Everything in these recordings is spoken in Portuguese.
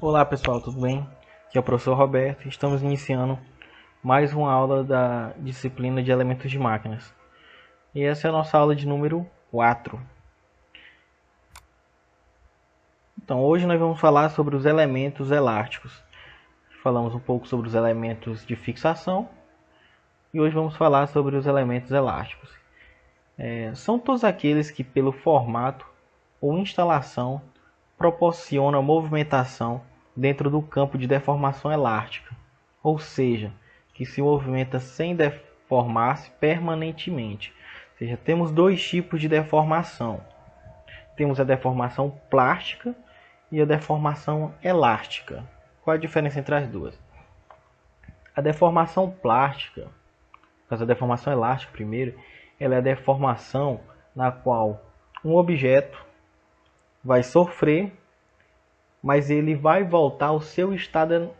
Olá pessoal, tudo bem? Aqui é o professor Roberto. Estamos iniciando mais uma aula da disciplina de elementos de máquinas. E essa é a nossa aula de número 4. Então, hoje nós vamos falar sobre os elementos elásticos. Falamos um pouco sobre os elementos de fixação e hoje vamos falar sobre os elementos elásticos. São todos aqueles que, pelo formato ou instalação, proporcionam movimentação dentro do campo de deformação elástica, ou seja, que se movimenta sem deformar-se permanentemente. Ou seja, temos dois tipos de deformação. Temos a deformação plástica e a deformação elástica. Qual a diferença entre as duas? A deformação plástica, a deformação elástica primeiro, ela é a deformação na qual um objeto vai sofrer, mas ele vai voltar ao seu estado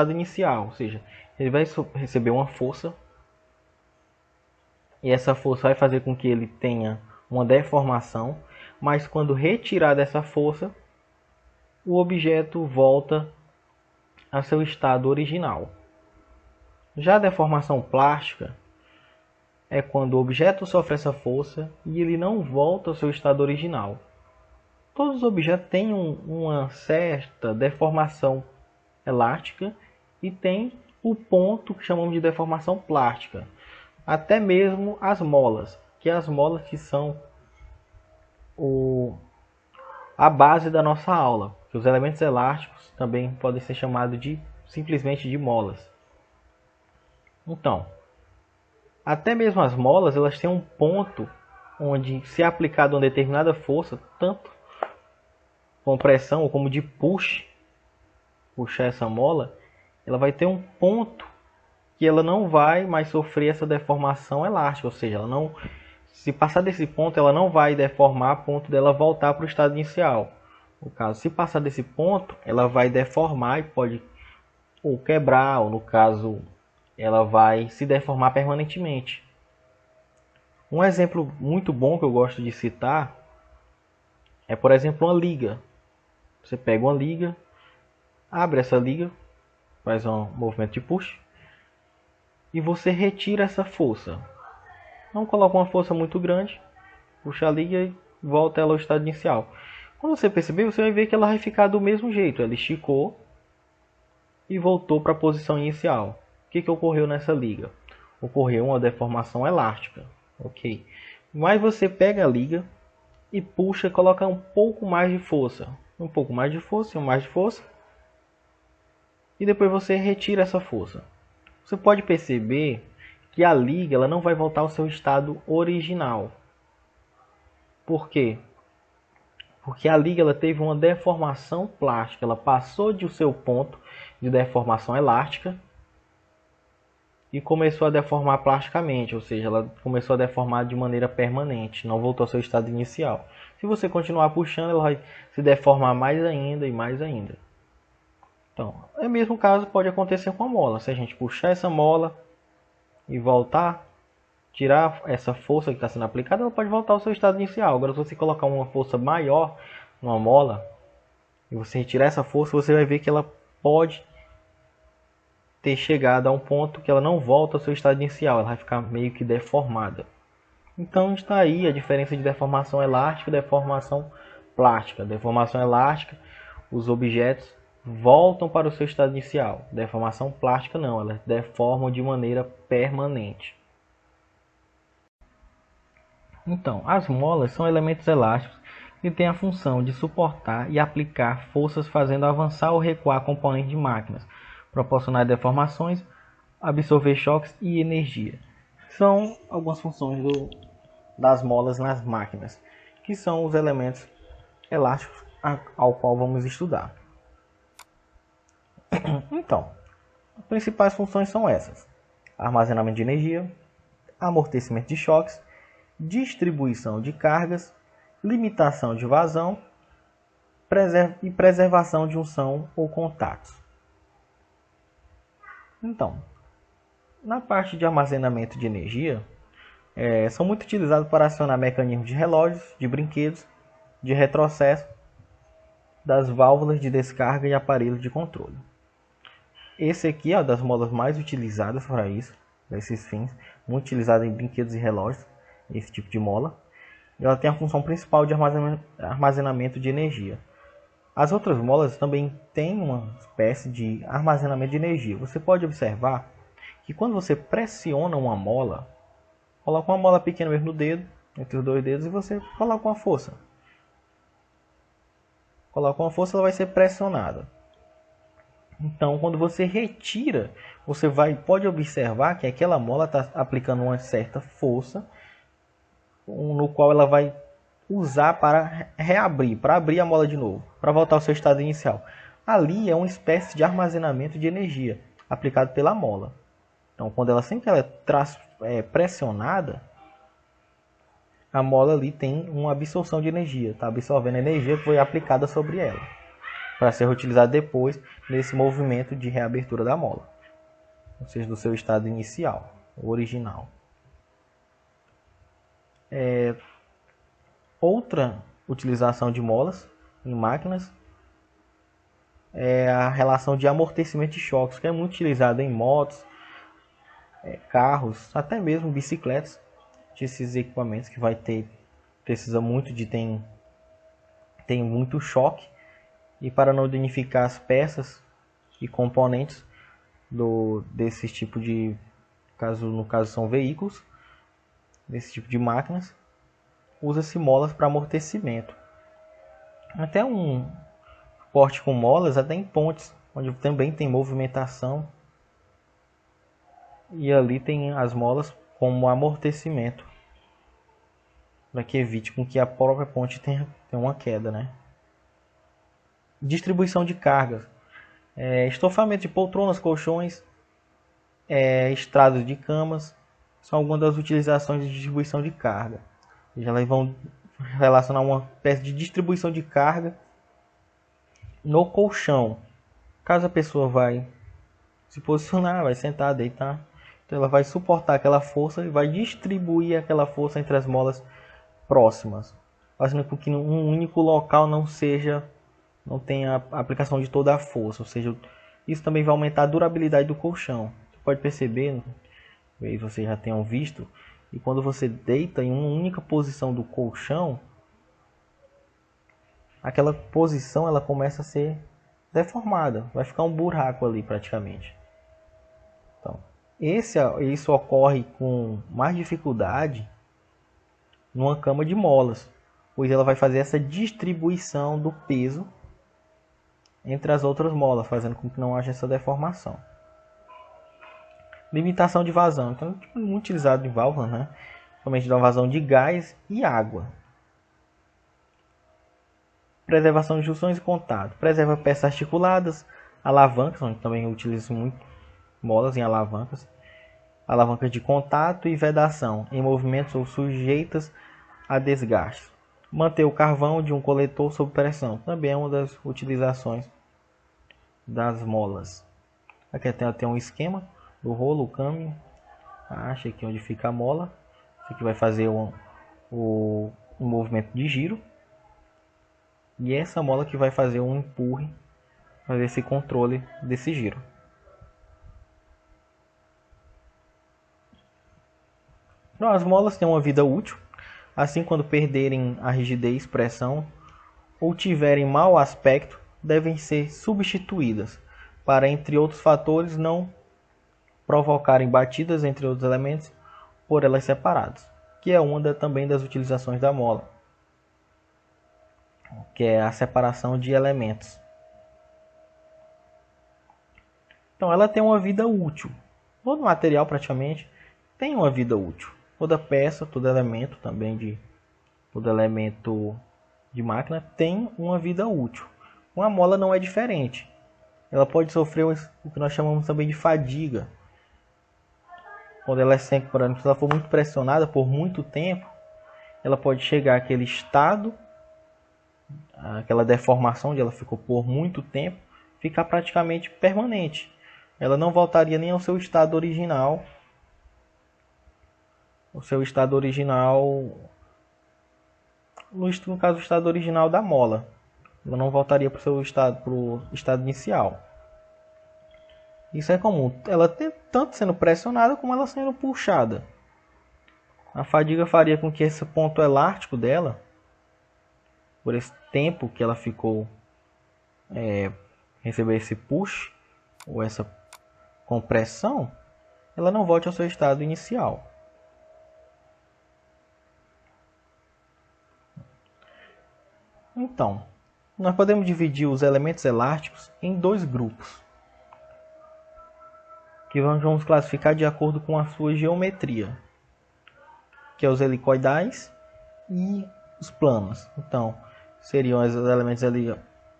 inicial, ou seja, ele vai receber uma força e essa força vai fazer com que ele tenha uma deformação, mas quando retirar dessa força, o objeto volta a seu estado original. Já a deformação plástica é quando o objeto sofre essa força e ele não volta ao seu estado original. Todos os objetos têm uma certa deformação elástica e tem o ponto que chamamos de deformação plástica. Até mesmo as molas, que são a base da nossa aula. Os elementos elásticos também podem ser chamados simplesmente de molas. Então, até mesmo as molas, elas têm um ponto onde, se aplicada uma determinada força, tanto com pressão ou como de puxar essa mola, ela vai ter um ponto que ela não vai mais sofrer essa deformação elástica, ou seja, ela não, se passar desse ponto, ela não vai deformar a ponto dela voltar para o estado inicial. No caso, se passar desse ponto, ela vai deformar e pode ou quebrar, ou no caso, ela vai se deformar permanentemente. Um exemplo muito bom que eu gosto de citar é, por exemplo, uma liga. Você pega uma liga, abre essa liga, faz um movimento de push e você retira essa força. Não coloca uma força muito grande, puxa a liga e volta ela ao estado inicial. Quando você perceber, você vai ver que ela vai ficar do mesmo jeito. Ela esticou e voltou para a posição inicial. O que ocorreu nessa liga? Ocorreu uma deformação elástica. Ok. Mas você pega a liga e puxa, coloca um pouco mais de força. Um pouco mais de força, mais de força. E depois você retira essa força. Você pode perceber que a liga ela não vai voltar ao seu estado original. Por quê? Porque a liga ela teve uma deformação plástica. Ela passou do seu ponto de deformação elástica e começou a deformar plasticamente, ou seja, ela começou a deformar de maneira permanente, não voltou ao seu estado inicial. Se você continuar puxando, ela vai se deformar mais ainda e mais ainda. Então, o mesmo caso pode acontecer com a mola. Se a gente puxar essa mola e voltar, tirar essa força que está sendo aplicada, ela pode voltar ao seu estado inicial. Agora, se você colocar uma força maior numa mola e você retirar essa força, você vai ver que ela pode ter chegado a um ponto que ela não volta ao seu estado inicial, ela vai ficar meio que deformada. Então está aí a diferença de deformação elástica e deformação plástica. Deformação elástica, os objetos voltam para o seu estado inicial. Deformação plástica não, elas deformam de maneira permanente. Então, as molas são elementos elásticos que têm a função de suportar e aplicar forças fazendo avançar ou recuar componentes de máquinas, proporcionar deformações, absorver choques e energia. São algumas funções das molas nas máquinas, que são os elementos elásticos ao qual vamos estudar. Então, as principais funções são essas: armazenamento de energia, amortecimento de choques, distribuição de cargas, limitação de vazão e preservação de junção ou contatos. Então, na parte de armazenamento de energia, são muito utilizados para acionar mecanismos de relógios, de brinquedos, de retrocesso das válvulas de descarga e aparelhos de controle. Esse aqui é uma das molas mais utilizadas para isso, para esses fins, muito utilizada em brinquedos e relógios, esse tipo de mola. Ela tem a função principal de armazenamento de energia. As outras molas também têm uma espécie de armazenamento de energia. Você pode observar que quando você pressiona uma mola, coloca uma mola pequena mesmo no dedo, entre os dois dedos, e você coloca uma força. Coloca uma força, ela vai ser pressionada. Então, quando você retira, você pode observar que aquela mola está aplicando uma certa força, no qual ela vai usar para reabrir, para abrir a mola de novo, para voltar ao seu estado inicial. Ali é uma espécie de armazenamento de energia aplicado pela mola. Então, sempre que ela é pressionada, a mola ali tem uma absorção de energia, está absorvendo a energia que foi aplicada sobre ela, para ser reutilizada depois nesse movimento de reabertura da mola, ou seja, do seu estado inicial, original. Outra utilização de molas em máquinas é a relação de amortecimento de choques, que é muito utilizada em motos, carros, até mesmo bicicletas, esses equipamentos que precisa muito tem muito choque, e para não danificar as peças e componentes desse tipo de no caso são veículos, desse tipo de máquinas, usa-se molas para amortecimento. Até um porte com molas, até em pontes, onde também tem movimentação, e ali tem as molas como amortecimento, para que evite com que a própria ponte tenha uma queda, né? Distribuição de cargas, estofamento de poltronas, colchões, estrados de camas, são algumas das utilizações de distribuição de carga. Elas vão relacionar uma espécie de distribuição de carga no colchão. Caso a pessoa vai se posicionar, vai sentar, deitar, então ela vai suportar aquela força e vai distribuir aquela força entre as molas próximas, fazendo com que um único local não tenha a aplicação de toda a força, ou seja, isso também vai aumentar a durabilidade do colchão. Você pode perceber, talvez vocês já tenham visto, e quando você deita em uma única posição do colchão, aquela posição ela começa a ser deformada, vai ficar um buraco ali praticamente. Então, isso ocorre com mais dificuldade numa cama de molas, pois ela vai fazer essa distribuição do peso entre as outras molas, fazendo com que não haja essa deformação. Limitação de vazão, então é muito utilizado em válvulas, né? Principalmente da vazão de gás e água. Preservação de junções e contato, preserva peças articuladas, alavancas, onde também utiliza muito molas em alavancas de contato e vedação em movimentos ou sujeitas a desgaste. Manter o carvão de um coletor sob pressão, também é uma das utilizações das molas. Aqui tem um esquema do rolo, o câmbio, acha aqui onde fica a mola, isso aqui vai fazer um movimento de giro, e essa mola que vai fazer um empurre, fazer esse controle desse giro. Então, as molas têm uma vida útil, assim quando perderem a rigidez, pressão ou tiverem mau aspecto, devem ser substituídas para, entre outros fatores, não provocarem batidas entre outros elementos por elas separadas, que é uma também das utilizações da mola, que é a separação de elementos. Então ela tem uma vida útil. Todo material praticamente tem uma vida útil. Toda peça, todo elemento de máquina tem uma vida útil. Uma mola não é diferente. Ela pode sofrer o que nós chamamos também de fadiga. Quando ela se ela for muito pressionada por muito tempo, ela pode chegar àquele estado, aquela deformação onde ela ficou por muito tempo, ficar praticamente permanente. Ela não voltaria nem ao seu estado original. No caso, o estado original da mola. ela não voltaria para o estado inicial. Isso é comum, ela tanto sendo pressionada como ela sendo puxada. A fadiga faria com que esse ponto elástico dela, por esse tempo que ela ficou receber esse push ou essa compressão, ela não volte ao seu estado inicial. Então, nós podemos dividir os elementos elásticos em dois grupos, que vamos classificar de acordo com a sua geometria, que é os helicoidais e os planos. Então, seriam os elementos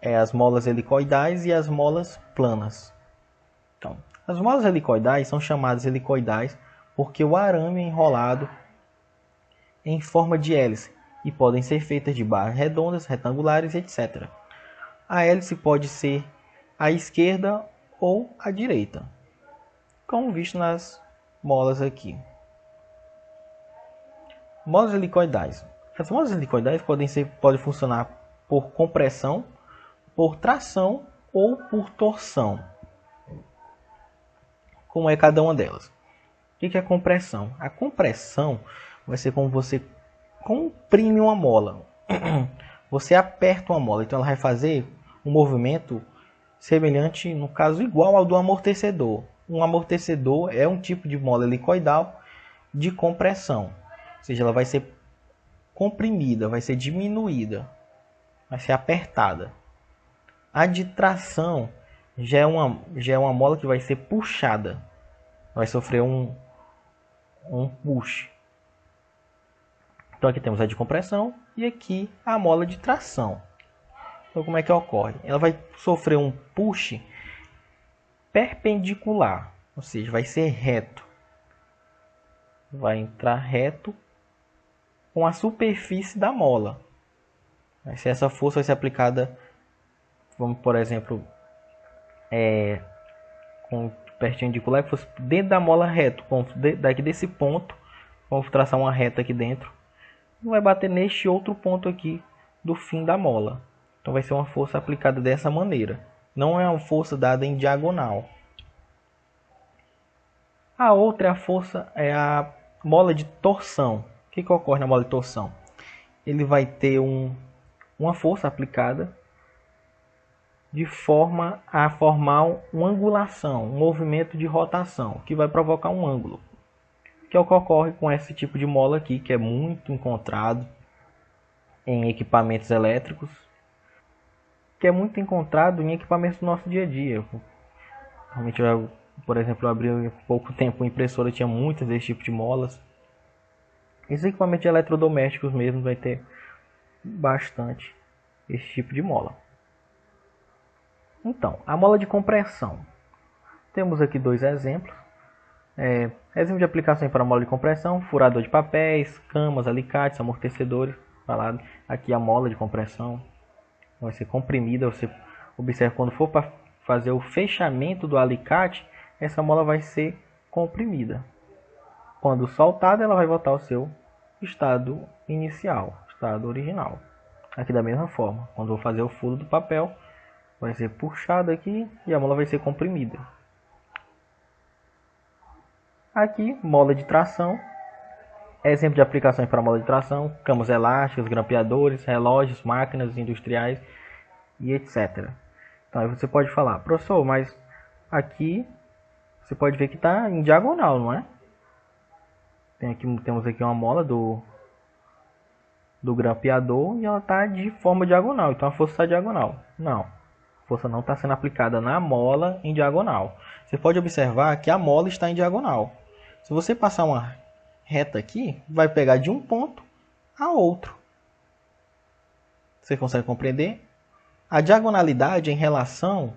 as molas helicoidais e as molas planas. Então, as molas helicoidais são chamadas helicoidais porque o arame é enrolado em forma de hélice e podem ser feitas de barras redondas, retangulares, etc. A hélice pode ser à esquerda ou à direita, como visto nas molas aqui. Molas helicoidais. As molas helicoidais podem funcionar por compressão, por tração ou por torção. Como é cada uma delas? O que é compressão? A compressão vai ser como você comprime uma mola. Você aperta uma mola, então ela vai fazer um movimento semelhante, no caso, igual ao do amortecedor. Um amortecedor é um tipo de mola helicoidal de compressão. Ou seja, ela vai ser comprimida, vai ser diminuída, vai ser apertada. A de tração já é uma mola que vai ser puxada, vai sofrer um push. Então aqui temos a de compressão e aqui a mola de tração. Então como é que ocorre? Ela vai sofrer um push perpendicular, ou seja, vai ser reto. Vai entrar reto com a superfície da mola. Essa força vai ser aplicada, vamos por exemplo, com perpendicular que fosse dentro da mola reto, daqui desse ponto, vamos traçar uma reta aqui dentro, vai bater neste outro ponto aqui do fim da mola. Então vai ser uma força aplicada dessa maneira, não é uma força dada em diagonal. A outra é a mola de torção. O que ocorre na mola de torção? Ele vai ter uma força aplicada de forma a formar uma angulação, um movimento de rotação, que vai provocar um ângulo. Que é o que ocorre com esse tipo de mola aqui, que é muito encontrado em equipamentos elétricos, que é muito encontrado em equipamentos do nosso dia a dia. Realmente, por exemplo, eu abri há pouco tempo uma impressora, tinha muitas desse tipo de molas. Esses equipamentos eletrodomésticos mesmo vai ter bastante esse tipo de mola. Então, a mola de compressão. Temos aqui dois exemplos. Exemplo de aplicação para a mola de compressão: furador de papéis, camas, alicates, amortecedores. Falado aqui a mola de compressão vai ser comprimida. Você observa quando for para fazer o fechamento do alicate, essa mola vai ser comprimida. Quando soltada, ela vai voltar ao seu estado inicial, estado original. Aqui da mesma forma, quando eu vou fazer o furo do papel, vai ser puxado aqui e a mola vai ser comprimida. Aqui, mola de tração. Exemplo de aplicações para mola de tração: camas elásticas, grampeadores, relógios, máquinas industriais e etc. Então aí você pode falar: professor, mas aqui você pode ver que está em diagonal, não é? Temos aqui uma mola do grampeador e ela está de forma diagonal, então a força está diagonal. Não, a força não está sendo aplicada na mola em diagonal. Você pode observar que a mola está em diagonal. Se você passar uma reta aqui, vai pegar de um ponto a outro. Você consegue compreender? A diagonalidade em relação,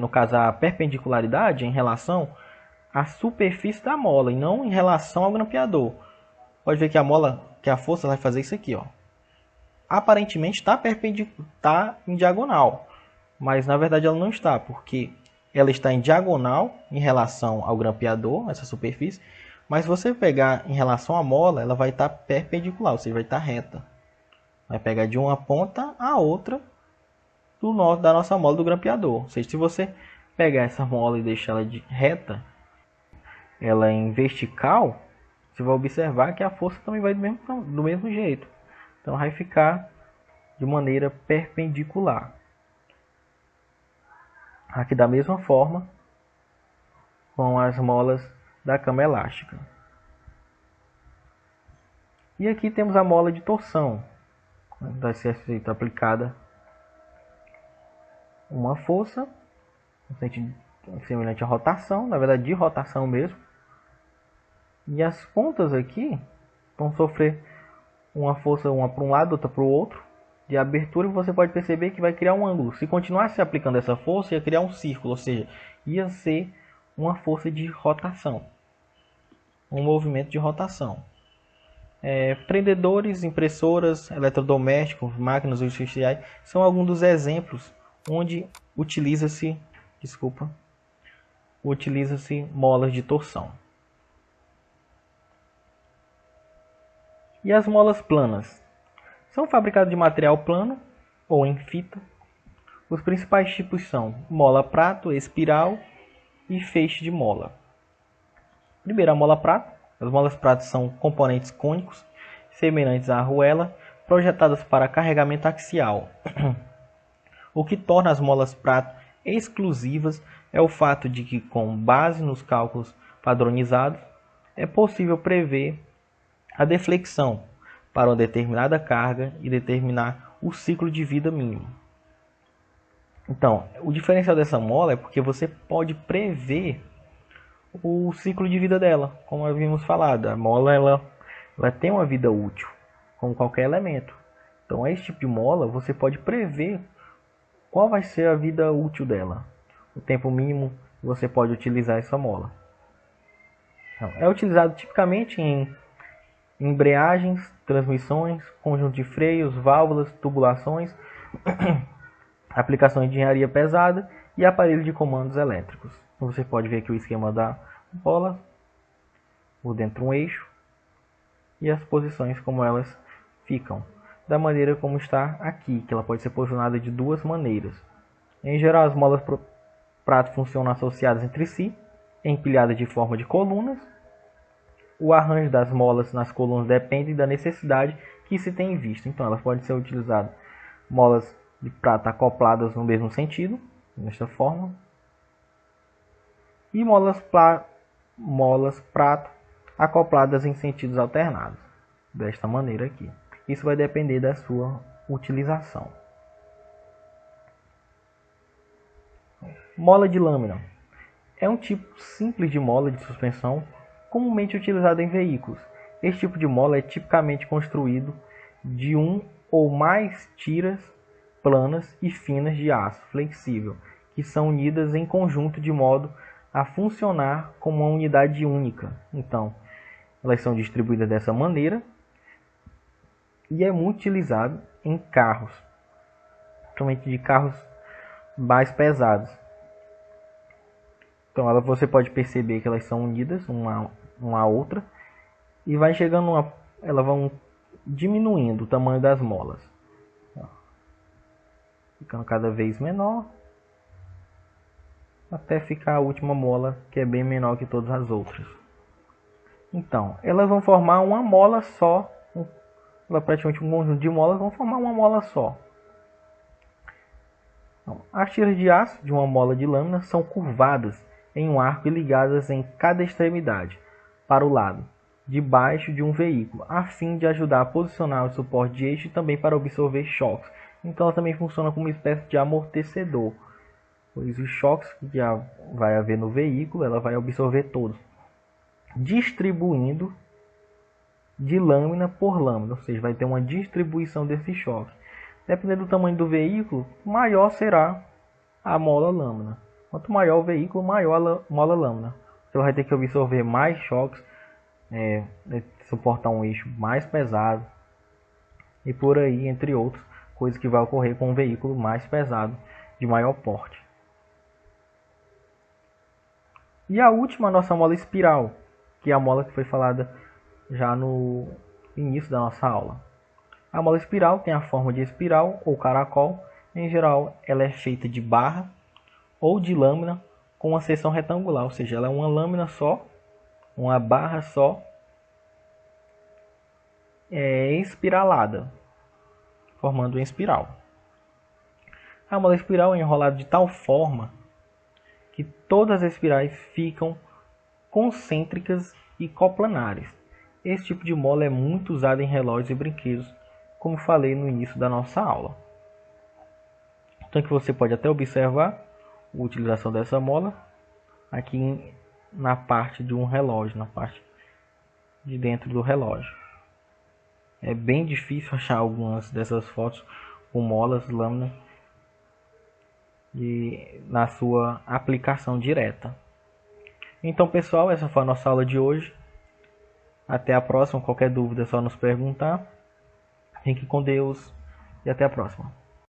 no caso a perpendicularidade em relação à superfície da mola e não em relação ao grampeador. Pode ver que a força vai fazer isso aqui, ó. Aparentemente está em diagonal, mas na verdade ela não está, porque ela está em diagonal em relação ao grampeador, essa superfície, mas se você pegar em relação à mola, ela vai estar perpendicular, ou seja, vai estar reta. Vai pegar de uma ponta a outra da nossa mola do grampeador. Ou seja, se você pegar essa mola e deixar ela de reta, ela em vertical, você vai observar que a força também vai do mesmo jeito. Então vai ficar de maneira perpendicular. Aqui da mesma forma com as molas da cama elástica. E aqui temos a mola de torção. Vai ser aplicada uma força semelhante à rotação, na verdade de rotação mesmo. E as pontas aqui vão sofrer uma força, uma para um lado, outra para o outro, de abertura, e você pode perceber que vai criar um ângulo. Se continuasse aplicando essa força, ia criar um círculo, ou seja, ia ser uma força de rotação, um movimento de rotação. Prendedores, impressoras, eletrodomésticos, máquinas industriais são alguns dos exemplos onde utiliza-se molas de torção. E as molas planas? São fabricadas de material plano ou em fita. Os principais tipos são mola prato, espiral e feixe de mola. Primeiro, a mola prato. As molas prato são componentes cônicos, semelhantes à arruela, projetadas para carregamento axial. O que torna as molas prato exclusivas é o fato de que, com base nos cálculos padronizados, é possível prever a deflexão para uma determinada carga e determinar o ciclo de vida mínimo. Então, o diferencial dessa mola é porque você pode prever o ciclo de vida dela, como havíamos falado. A mola ela tem uma vida útil, como qualquer elemento. Então, esse tipo de mola você pode prever qual vai ser a vida útil dela, o tempo mínimo que você pode utilizar essa mola. Então, é utilizado tipicamente em embreagens, transmissões, conjunto de freios, válvulas, tubulações, aplicações de engenharia pesada e aparelhos de comandos elétricos. Então, você pode ver aqui o esquema da bola, por dentro um eixo e as posições como elas ficam, da maneira como está aqui, que ela pode ser posicionada de duas maneiras. Em geral, as molas prato funcionam associadas entre si, empilhadas de forma de colunas. O arranjo das molas nas colunas depende da necessidade que se tem em vista. Então, elas podem ser utilizadas molas de prata acopladas no mesmo sentido, desta forma, e molas prato acopladas em sentidos alternados, desta maneira aqui. Isso vai depender da sua utilização. Mola de lâmina é um tipo simples de mola de suspensão comumente utilizado em veículos. Este tipo de mola é tipicamente construído de um ou mais tiras planas e finas de aço flexível, que são unidas em conjunto de modo a funcionar como uma unidade única. Então, elas são distribuídas dessa maneira e é muito utilizado em carros, principalmente de carros mais pesados. Então, você pode perceber que elas são unidas uma à outra e vai chegando elas vão diminuindo o tamanho das molas, ficando cada vez menor, até ficar a última mola, que é bem menor que todas as outras. Então, elas vão formar uma mola só, praticamente um conjunto de molas vão formar uma mola só. Então, as tiras de aço de uma mola de lâmina são curvadas em um arco e ligadas em cada extremidade para o lado de baixo de um veículo, a fim de ajudar a posicionar o suporte de eixo e também para absorver choques. Então, ela também funciona como uma espécie de amortecedor, pois os choques que já vai haver no veículo, ela vai absorver todos, distribuindo de lâmina por lâmina, ou seja, vai ter uma distribuição desses choques. Dependendo do tamanho do veículo, maior será a mola lâmina. Quanto maior o veículo, maior a mola lâmina. Você vai ter que absorver mais choques, suportar um eixo mais pesado e por aí, entre outros, coisas que vai ocorrer com um veículo mais pesado, de maior porte. E a última, a nossa mola espiral, que é a mola que foi falada já no início da nossa aula. A mola espiral tem a forma de espiral ou caracol, Em geral, ela é feita de barra ou de lâmina com uma seção retangular, ou seja, ela é uma lâmina só, uma barra só, espiralada, formando uma espiral. A mola espiral é enrolada de tal forma que todas as espirais ficam concêntricas e coplanares. Esse tipo de mola é muito usado em relógios e brinquedos, como falei no início da nossa aula. Então que você pode até observar a utilização dessa mola aqui na parte de um relógio, na parte de dentro do relógio. É bem difícil achar algumas dessas fotos com molas, lâminas e na sua aplicação direta. Então pessoal, essa foi a nossa aula de hoje. Até a próxima. Qualquer dúvida é só nos perguntar. Fique com Deus e até a próxima.